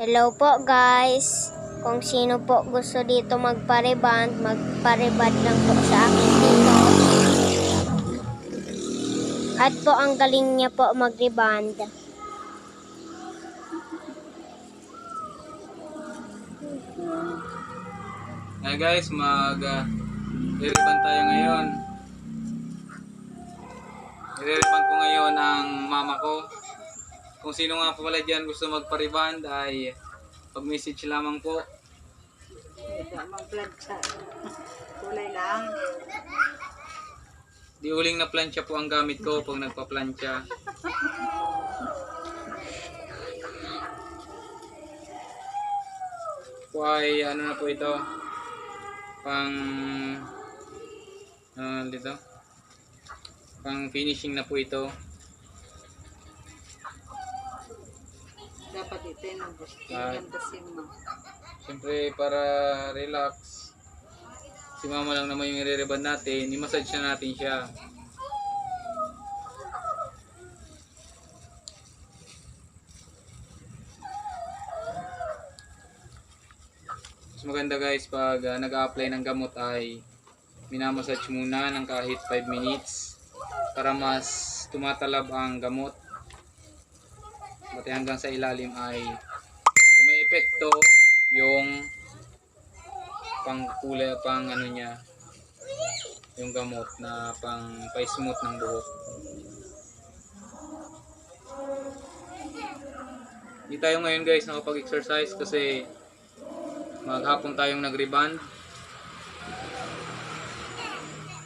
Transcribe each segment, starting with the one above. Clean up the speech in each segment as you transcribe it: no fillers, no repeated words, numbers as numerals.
Hello po guys. Kung sino po gusto dito magpa-reband lang po sa akin dito. At po ang galing niya po mag-reband. Hey guys, mag-reband tayo ngayon. I-reband ko ngayon ang mama ko. Kung sino nga po pala dyan gusto magpa-reband ay pag-message lamang po. Mag-plancha. Kulay lang. Di uling na plancha po ang gamit ko pag nagpa-plancha. Po ay ano na po ito, dito, pang finishing na po ito. Dapat ito yung gusto kasi mo. Siyempre para relax, si mama lang naman yung i-reband natin, i-massage na natin siya. Mas maganda guys pag nag-a-apply ng gamot ay minamassage muna ng kahit 5 minutes para mas tumatalab ang gamot. Pati hanggang sa ilalim ay may epekto yung pang-kulay, ano niya, yung gamot na pa-smooth ng buhok. Hindi tayo ngayon guys nakapag-exercise kasi maghapon tayong nag-reband.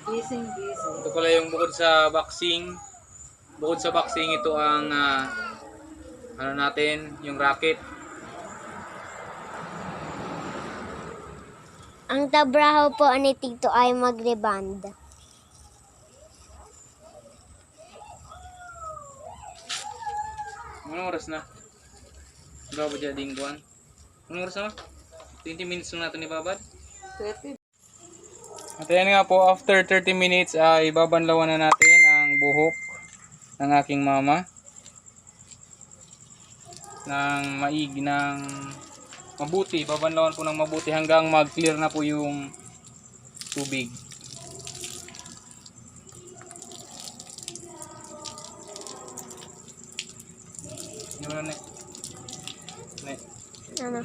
Busy. Ito pala yung bukod sa boxing. Bukod sa boxing, ito ang ano natin, yung racket. Ang trabaho po ni Tito ay mag-reband. Anong oras na? Bago ba dyan dingguan? Anong oras na? 20 minutes lang natin ibabad. 30. At ayan nga po, after 30 minutes ay babanlawan na natin ang buhok ng aking mama ng mabuti. Babanlawan po ng mabuti hanggang mag-clear na po yung tubig. Ano na? Ano?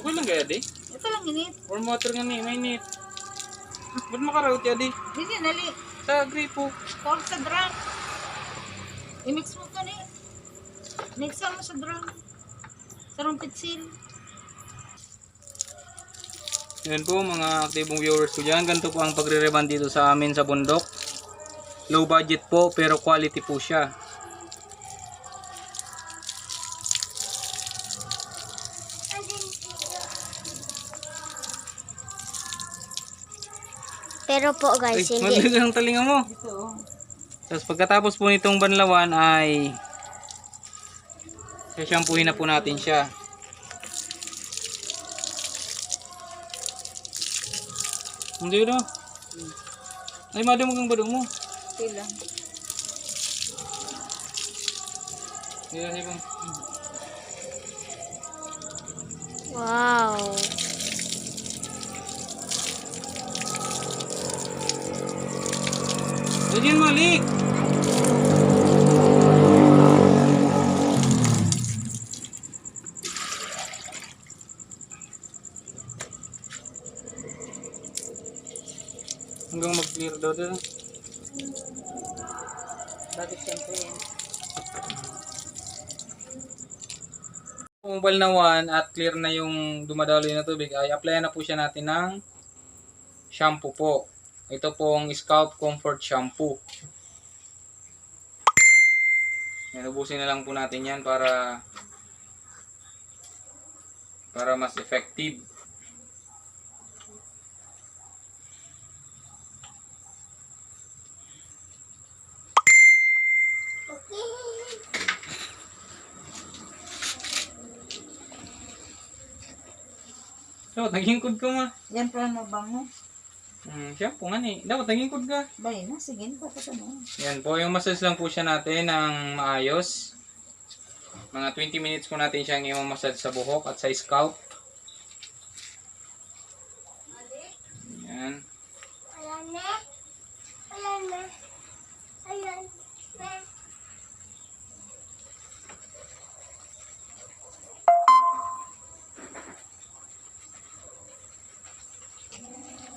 Okay lang kaya di? Ito lang init. Warm water nga ni, mainit. Ba't makarawit ya di? Hindi, nali. Sa gripo. Huwag sa drum. I-mix mo ito ni. Mix mo sa drum. Sarong pitsil. Yan po mga aktibong viewers ko dyan. Ganito po ang pagre-reband dito sa amin sa bundok. Low budget po pero quality po siya. Pero po guys, Ay, hindi. maliit ang talinga mo. Ito oh. Tapos pagkatapos po nitong banlawan ay shampoohin na po natin siya. Hindi na. Ay, madam mo kang badong mo. Okay lang. Sige, sige. Wow. Diyan malik. Hanggang mag-clear daw din. Bakit siyempre yan? Kung balnawan at clear na yung dumadaloy na tubig ay applyan na po siya natin ng shampoo po. Ito pong Scalp Comfort Shampoo. Ubusin na lang po natin yan para mas effective. Dapat naghingkod ka ma. Yan pa ang mabango. Shampoo nga ni. Dapat naghingkod ka. Bay na, sige na pa mo. Yan po, yung massage lang po siya natin ng maayos. Mga 20 minutes po natin siyang i-massage sa buhok at sa scalp. Yan.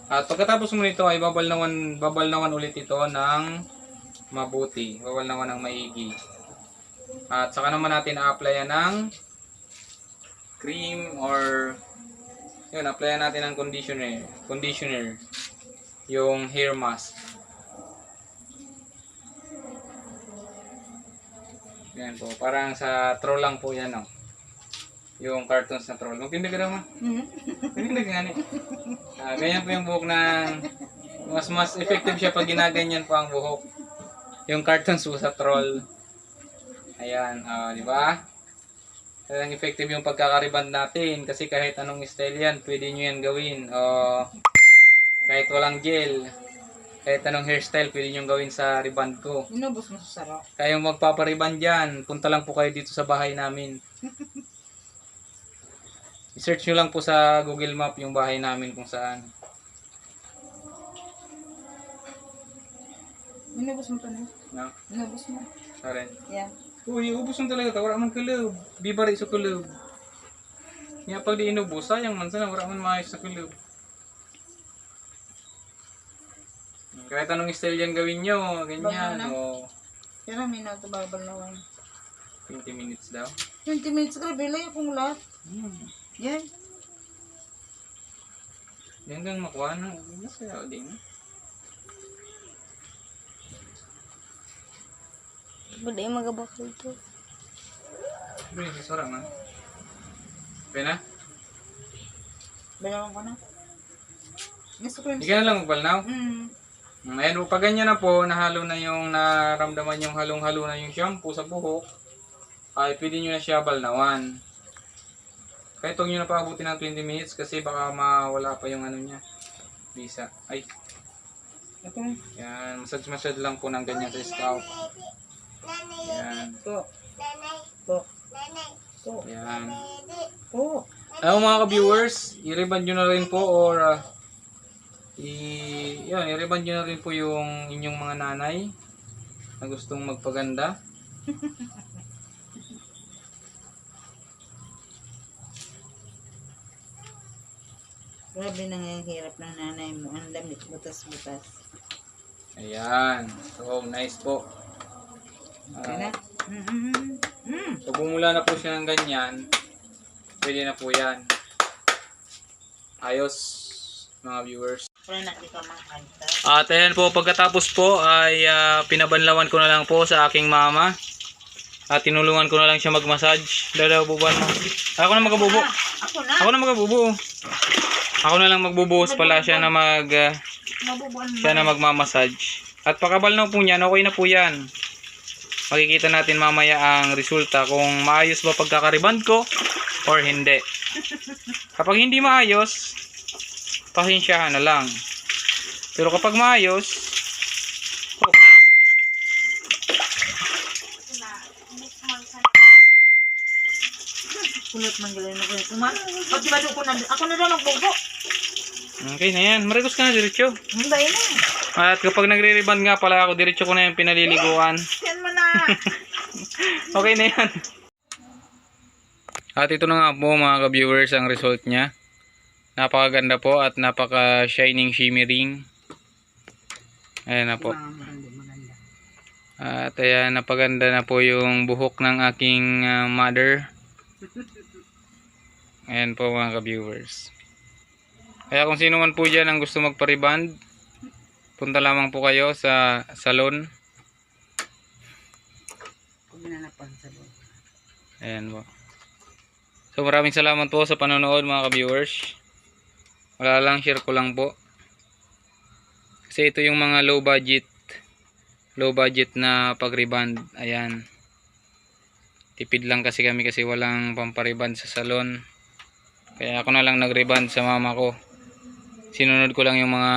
At pagkatapos mo nito ay babalnawan ulit ito ng mabuti. Babalnawan ng maigi. At saka naman natin a-applyan ng cream or yun, applyan natin ng conditioner. Yung hair mask. Yan po, parang sa troll lang po yan, no? Yung cartoons na troll. Magtinda ka naman. Magtinda ka nga ni. Ganyan po yung buhok na mas effective siya pag ginaganyan po ang buhok. Yung cartoons po sa troll. Ayan, di ba? Talagang effective yung pagkakariband natin kasi kahit anong style yan, pwede nyo yan gawin. Kahit walang gel, kahit anong hairstyle, pwede nyo gawin sa riband ko. Inubos mo sa sarap. Kayong magpapariband dyan, punta lang po kayo dito sa bahay namin. I-search nyo lang po sa Google Map yung bahay namin kung saan. Inubos mo pa na. No? Inubos mo. Sorry. Yan. Uy, ubos mo talaga ito. Wala man kulub. Di bari sa kulub. Nga pag di inubos, sayang man sana. Wala man maayos sa kulub. Kahit anong style yan gawin nyo. Ganyan. O, Pero may natababal na wine. 20 minutes daw. 20 minutes grabe lang akong lahat. Yan. Yan kang makuha na. Masaya din. Buday magabakal to. Bro, yung sasara man. Okay na? Balawan ko na. Gusto ko yung... Hindi ka na lang magbalnaw. Mm. Ayan, pag ganyan na po, nahalo na yung naramdaman yung halong-halo na yung shampoo sa buhok, ay pwede nyo na siya balnawan. Kahit huwag nyo na paabutin ng 20 minutes kasi baka mawala pa yung ano niya. Bisa. Ay. Ito. Yan, massage lang po ng ganyan sa scalp. Yan. Po. Po. Po. Yan. Po. Ayaw mga ka-viewers, i-reband nyo na rin po or i-reband nyo na rin po yung inyong mga nanay na gustong magpaganda. Grabe na nga yung hirap ng nanay mo. Ang damit, butas-butas. Ayan. So, nice po. Okay na? So, bumula na po siya ng ganyan. Pwede na po yan. Ayos, mga viewers. Wala na, di ka makanta. At ayan po, pagkatapos po ay pinabanlawan ko na lang po sa aking mama. At tinulungan ko na lang siya mag-massage. Dadabuban mo. Ako na magabubo. Ako na? Ako na magabubo. Ako na lang magbubuhos pala siya na Mabubuan mo. siya na magmamassage. At pakabalnaw po niyan, okay na po yan. Makikita natin mamaya ang resulta kung maayos ba pagkakariband ko or hindi. Kapag hindi maayos, pasensyahan na lang. Pero kapag maayos, okay. Kulot man galing na kulot. Pag diba ko na, ako na lang magbubo. Okay na yan. Marikos ka na diretso. Hindi na. At kapag nagre-reband nga pala ako, diretso ko na yung pinaliliguan. Yan mo na. Okay na yan. At ito na nga po mga ka-viewers ang result niya. Napakaganda po at napaka-shining shimmering. Ayan na po. At ayan, napaganda na po yung buhok ng aking mother. Ayan po mga ka-viewers. Kaya kung sino man po dyan ang gusto magpa-reband, punta lamang po kayo sa salon. Ayan po. So maraming salamat po sa panonood mga ka-viewers. Wala lang, share ko lang po. Kasi ito yung mga low budget na pag-reband. Ayan. Tipid lang kasi kami kasi walang pampariband sa salon. Kaya ako na lang nag-reband sa mama ko. Sinunod ko lang yung mga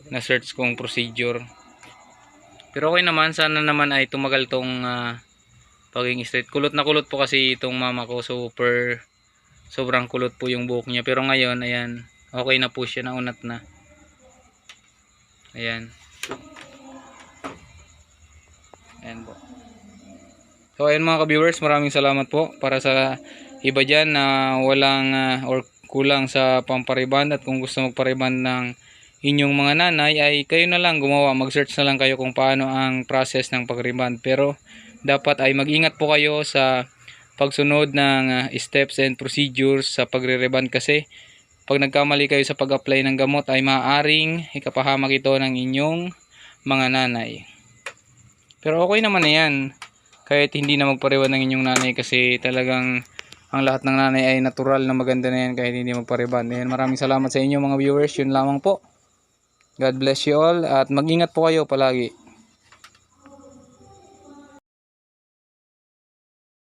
na-search kong procedure. Pero okay naman, sana naman ay tumagal tong pagiging straight. Kulot na kulot po kasi itong mama ko, sobrang kulot po yung buhok niya. Pero ngayon, ayan, okay na po siya, naunat na. Ayan. Ayan po. So ayan mga ka-viewers, maraming salamat po para sa iba dyan na walang or kulang sa pampariband, at kung gusto magpariband ng inyong mga nanay ay kayo na lang gumawa, mag-search na lang kayo kung paano ang process ng pagriband. Pero dapat ay mag-ingat po kayo sa pagsunod ng steps and procedures sa pagre-reband, kasi pag nagkamali kayo sa pag-apply ng gamot ay maaaring ikapahamak ito ng inyong mga nanay. Pero okay naman na yan kahit hindi na magpariband ng inyong nanay, kasi talagang ang lahat ng nanay ay natural na maganda na yan kahit hindi magpariband. Ayan, maraming salamat sa inyo mga viewers. Yun lamang po. God bless you all at mag-ingat po kayo palagi.